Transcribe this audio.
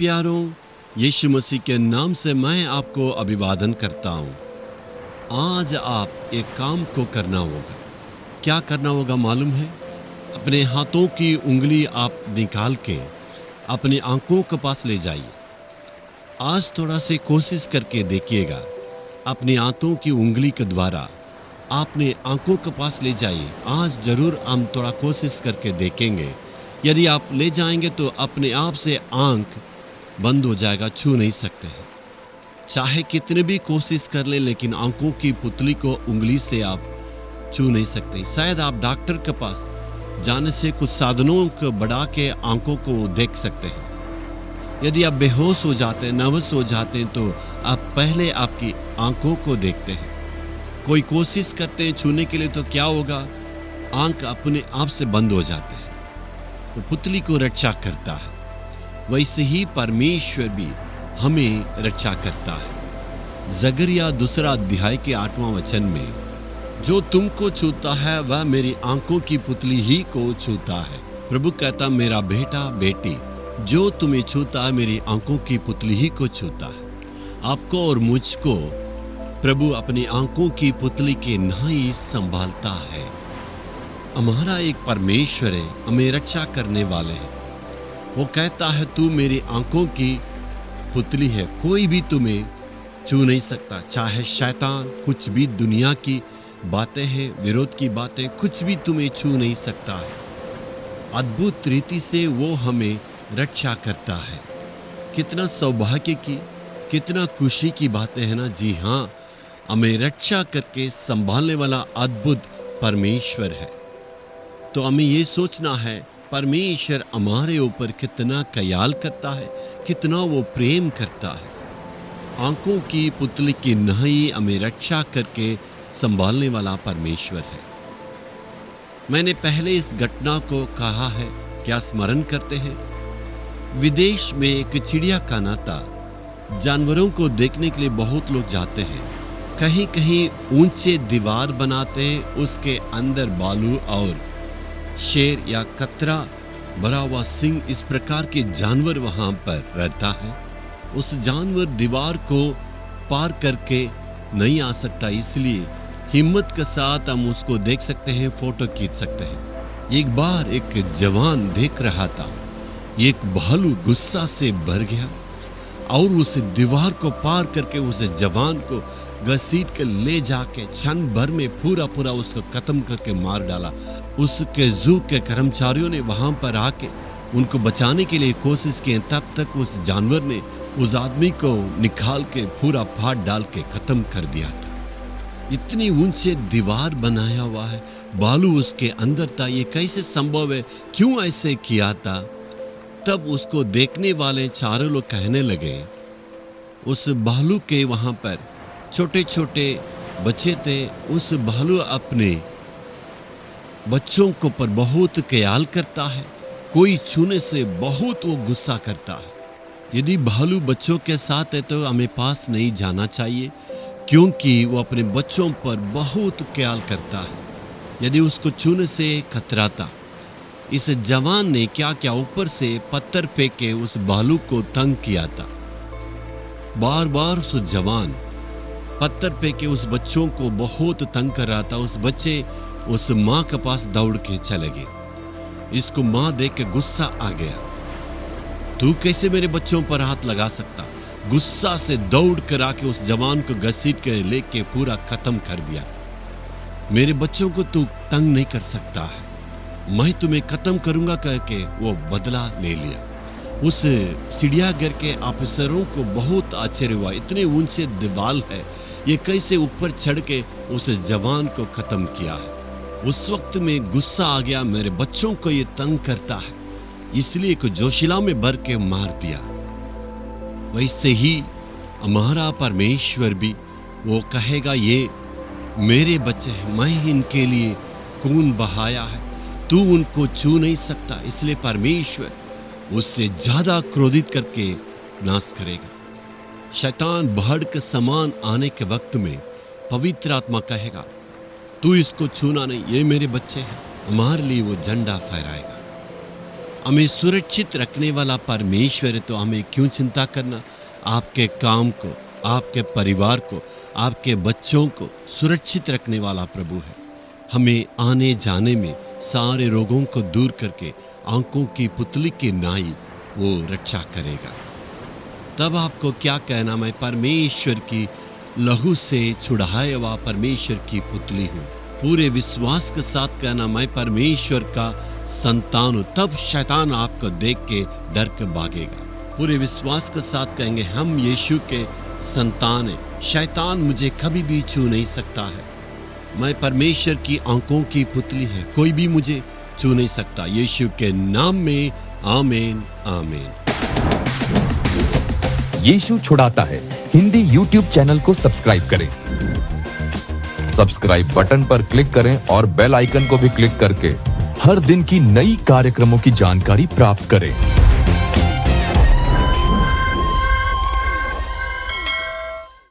प्यारों, यीशु मसीह के नाम से मैं आपको अभिवादन करता हूँ। आज आप एक काम को करना होगा। क्या करना होगा मालूम है? अपने हाथों की उंगली आप निकाल के अपनी आंखों के पास ले जाइए। आज थोड़ा से कोशिश करके देखिएगा। अपनी आंखों की उंगली के द्वारा आपने आंखों के पास ले जाइए। आज जरूर हम थोड़ा कोशिश करके देखेंगे। यदि आप ले जाएंगे तो अपने आप से आंख बंद हो जाएगा, छू नहीं सकते हैं। चाहे कितने भी कोशिश कर ले, लेकिन आंखों की पुतली को उंगली से आप छू नहीं सकते। शायद आप डॉक्टर के पास जाने से कुछ साधनों को बढ़ा के आंखों को देख सकते हैं। यदि आप बेहोश हो जाते हैं, नर्वस हो जाते हैं, तो आप पहले आपकी आंखों को देखते हैं। कोई कोशिश करते हैं छूने के लिए तो क्या होगा? आंख अपने आप से बंद हो जाते हैं। वो पुतली को रक्षा करता है, वैसे ही परमेश्वर भी हमें रक्षा करता है। जकरिया 2 अध्याय के 8वां वचन में, जो तुमको छूता है वह मेरी आंखों की पुतली ही को छूता है। प्रभु कहता, मेरा बेटा बेटी, जो तुम्हें छूता है मेरी आंखों की पुतली ही को छूता है। आपको और मुझको प्रभु अपनी आंखों की पुतली के नाई संभालता है। हमारा एक परमेश्वर है, हमें रक्षा करने वाले हैं। वो कहता है, तू मेरी आंखों की पुतली है, कोई भी तुम्हें छू नहीं सकता। चाहे शैतान, कुछ भी दुनिया की बातें हैं, विरोध की बातें, कुछ भी तुम्हें छू नहीं सकता है। अद्भुत रीति से वो हमें रक्षा करता है। कितना सौभाग्य की, कितना खुशी की बातें हैं ना। जी हाँ, हमें रक्षा करके संभालने वाला अद्भुत परमेश्वर है। तो हमें ये सोचना है, परमेश्वर हमारे ऊपर कितना ख्याल करता है, कितना वो प्रेम करता है। आंखों की पुतली की नाई हमें रक्षा करके संभालने वाला परमेश्वर है। मैंने पहले इस घटना को कहा है, क्या स्मरण करते हैं? विदेश में एक चिड़ियाखाना था। जानवरों को देखने के लिए बहुत लोग जाते हैं। कहीं कहीं ऊंचे दीवार बनाते हैं, उसके अंदर भालू और शेर या कतरा, भरा हुआ सिंह, इस प्रकार के जानवर वहां पर रहता है। उस जानवर दीवार को पार करके नहीं आ सकता, इसलिए हिम्मत के साथ हम उसको देख सकते हैं, फोटो खींच सकते हैं। एक बार एक जवान देख रहा था, एक भालू गुस्सा से भर गया और उस दीवार को पार करके उस जवान को घसीट के ले जाके क्षण भर में पूरा उसको खत्म करके मार डाला। उसके जू के कर्मचारियों ने वहां पर आके उनको बचाने के लिए कोशिश की, तब तक उस जानवर ने उस आदमी को निकाल के पूरा फाड़ डाल के खत्म कर दिया था। इतनी ऊंचे दीवार बनाया हुआ है, भालू उसके अंदर था। ये कैसे संभव है? क्यों ऐसे किया था? तब उसको देखने वाले चारों लोग कहने लगे, उस भालू के वहां पर छोटे छोटे बच्चे थे। उस भालू अपने बच्चों को पर बहुत ख्याल करता है। कोई छूने से बहुत वो गुस्सा करता है। यदि भालू बच्चों के साथ है तो हमें पास नहीं जाना चाहिए, क्योंकि वो अपने बच्चों पर बहुत ख्याल करता है। यदि उसको छूने से खतराता। इस जवान ने क्या क्या ऊपर से पत्थर फेंक के उस भालू को तंग किया था। बार बार उस जवान पत्थर फेंक के उस बच्चों को बहुत तंग कर रहा था। उस बच्चे उस माँ के पास दौड़ के चले गए। इसको माँ देख के गुस्सा आ गया, तू कैसे मेरे बच्चों पर हाथ लगा सकता? गुस्सा से दौड़ कर आके उस जवान को घसीट के लेके पूरा खत्म कर दिया। मेरे बच्चों को तू तंग नहीं कर सकता है, मैं तुम्हें खत्म करूंगा कह के वो बदला ले लिया। उस चिड़ियाघर के ऑफिसरों को बहुत आश्चर्य हुआ, इतने ऊंचे दीवार है, ये कैसे ऊपर चढ़ के उस जवान को खत्म किया है। उस वक्त में गुस्सा आ गया, मेरे बच्चों को ये तंग करता है, इसलिए को जोशिला में भर के मार दिया। वैसे ही हमारा परमेश्वर भी वो कहेगा, ये मेरे बच्चे हैं, मैं इनके लिए खून बहाया है, तू उनको छू नहीं सकता। इसलिए परमेश्वर उससे ज्यादा क्रोधित करके नाश करेगा। शैतान बाढ़ के समान आने के वक्त में पवित्र आत्मा कहेगा, तू इसको छूना नहीं, ये मेरे बच्चे हैं। हमारे लिए वो झंडा फहराएगा। हमें सुरक्षित रखने वाला परमेश्वर है, तो हमें क्यों चिंता करना। आपके काम को, आपके परिवार को, आपके बच्चों को सुरक्षित रखने वाला प्रभु है। हमें आने जाने में सारे रोगों को दूर करके आंखों की पुतली की नाई वो रक्षा करेगा। तब आपको क्या कहना, मैं परमेश्वर की लहू से छुड़ाए हुआ परमेश्वर की पुतली हूँ। पूरे विश्वास के साथ कहना, मैं परमेश्वर का संतान हूँ। तब शैतान आपको देख के डर के भागेगा। पूरे विश्वास के साथ कहेंगे, हम यीशु के संतान हैं, शैतान मुझे कभी भी छू नहीं सकता है। मैं परमेश्वर की आंखों की पुतली है, कोई भी मुझे छू नहीं सकता। यीशु के नाम में आमीन आमीन। यीशु छुड़ाता है हिंदी YouTube चैनल को सब्सक्राइब करें। सब्सक्राइब बटन पर क्लिक करें और बेल आइकन को भी क्लिक करके हर दिन की नई कार्यक्रमों की जानकारी प्राप्त करें।